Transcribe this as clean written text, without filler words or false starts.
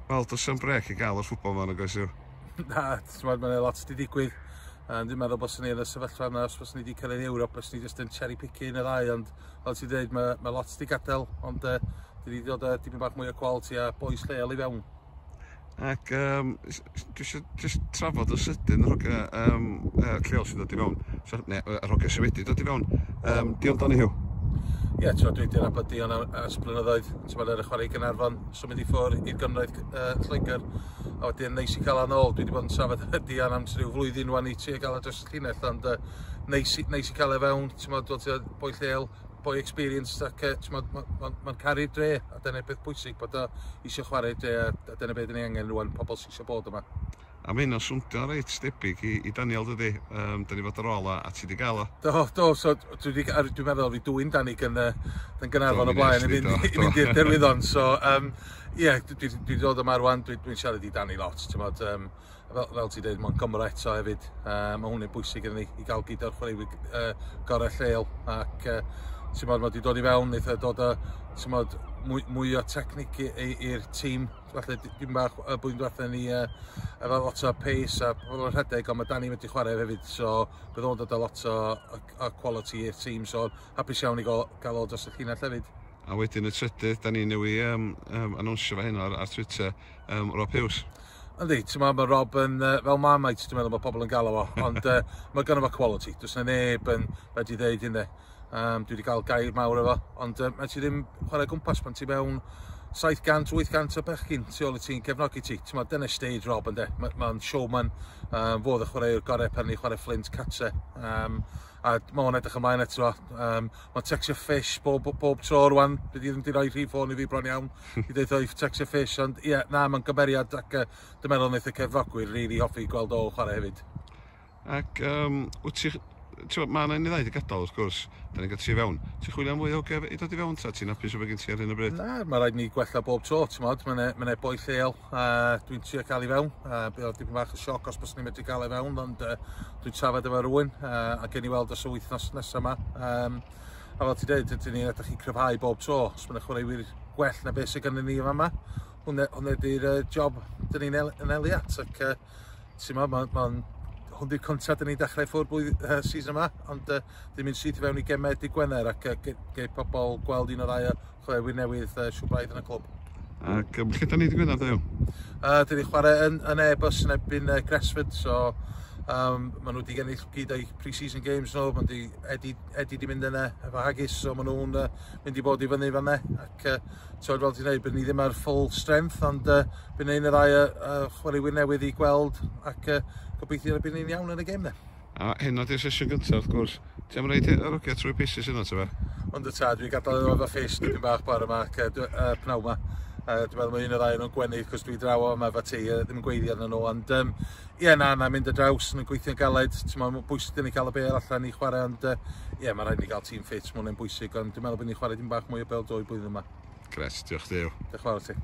Wel, does am brec i gael o'r ffwbol ma'n agos yw. Na, mae'n lot wedi digwydd. Dwi'n meddwl bod ni yn y sefyllfa yna, os bod ni wedi cael ei Ewrop, os ni jyst yn cherry picking y ddau, ond fel ti'n dweud, mae lot wedi gadael, ond dwi wedi dod dipyn bach mwy o quality a boes lleol i fewn. Ac dwi eisiau just trafod o sydyn yr lleol sydd dod i fewn, neu yr hogia sydd wedi dod i fewn. Diolch Dani Hugh. Ie, dwi wedi nabod Dion ers blynyddoedd. Ti'n yr chwarae i Gaernarfon, symud i ffwrdd i'r gynraedd Lloegr. A wedyn neis i cael yn ôl. Dwi wedi bod yn trafod Dion am rhyw flwyddyn wan i trio gael dros y llinell, ond neis i cael e fewn. Ti'n dod i'r boi lleol, boi experienced, ac mae'n caru'r dre, a dyna beth bwysig bod o eisiau chwarae dre, a dyna beth ni angen rwan, pobl sy'n eisiau bod yma. A mae hyn o'n swndio reit debyg i Daniel dydy, da ni fod ar ôl a ti wedi gael o. Do, so dwi'n meddwl fi dwy'n Dani yn Gaernarfon o blaen, i fynd i'r derwyddon, so ie, dwi'n dod yma rwan, dwi'n siarad i Dani lot, fel ti'n dweud, mae'n Gymru eto hefyd, mae hwnna'n bwysig yn i gael gyda'r chwaraewyr gorau lleol, ac mae wedi dod i fewn, eitha dod mwy o technic i'r tîm, falle dim bach blwyddyn diwethaf ni efo lot o pace a pobl o'r rhedeg, ond mae Dani wedi chwarae hefyd, so bydd o'n dod â lot o quality i'r tîm, so hapus iawn i gael o dros y llinell hefyd. A wedyn y trydydd, da ni newi anwnsio fe hyn ar Twitter, Rob Hughes. Yndi, mae Rob yn fel Marmite, dwi'n meddwl mae pobl yn galw o, ond mae gynnu fo quality, does na neb yn wedi dweud hynny. Dwi wedi cael gair mawr efo, ond mae ti ddim chwarae gwmpas pan ti mewn 700-800 o bechgyn tu ôl i ti'n cefnogi ti. Dyna stage Rob ynddo, mae'n showman, fodd y chwarae'r gorau pan ni chwarae Flint catre. A mae hwn edrych ymlaen eto. Mae'n texio fish bob tro rwan, bydd i ddim wedi rhoi rhif ffôn i fi bron iawn i ddeud oedd texio fish, ond ie, na, mae'n gymeriad ac dwi'n meddwl wneud y cefnogwyr rili hoffi gweld o chwarae hefyd. Ac mae yna un i ddau i gadael wrth gwrs, da ni'n gael tri fewn. Ti'n chwilio am fwy o hogia i dod i fewn ta? Ti'n hapus o fe gen ti ar hyn o bryd? Na, mae rhaid ni gwella bob tro, mae'n boi lleol, dwi'n trio cael ei fewn. Bydd dipyn bach o sioc os bys ni'n medru cael ei fewn, ond dwi'n trafod efo rhywun, a gen i weld os y wythnos nesaf yma. A fel ti'n dweud, dyn ni'n edrych i cryfhau bob tro, os mae'n chwaraewyr gwell na beth sydd gennym ni yma. Hwnnw ydy'r job dyn ni'n elu at, ac mae'n hwn di'r contra dyn ni'n dechrau ffwrdd season yma, ond ddim yn syth i fewn i gemau Dydd Gwener ac geir pobl gweld un o ddau o chwaraewyr newydd siw braidd yn y clwb. Ac lle da ni wedi gwneud yw? Dyn ni'n chwarae yn e-bus yn ebyn Cresford, so maen nhw wedi gennych gyd o'i pre-season games nhw, Eddie wedi mynd yna efo Haggis, so maen nhw'n mynd i bod i fyny fan ac fel ti'n dweud, bydd ni ddim ar full strength, ond bydd un o ddau chwaraewyr newydd i gweld ac gobeithio bydd ni'n iawn yn y gêm ne. A hyn ydy'r sesiwn gyntaf, wrth gwrs. Ti am reid yr hogia trwy pieces yna, ta fe? Ond dwi'n gadael efo ffis dipyn bach bar yma ac pnaw yma. Dwi'n meddwl mae un o ddau nhw'n gwenu, cos dwi draw yma efo ti, ddim yn gweithio arnyn nhw, ond ie, na, mynd y draws yn gweithio'n galed, mae'n bwysig dyn ni cael y bel allan i chwarae, ond ie, mae'n rhaid ni gael team fit, mae'n bwysig, ond dwi'n meddwl bod ni'n chwarae dim bach mwy o bel dwy blwyddyn yma. Gret, diolch Dew. Diolch fawr ti.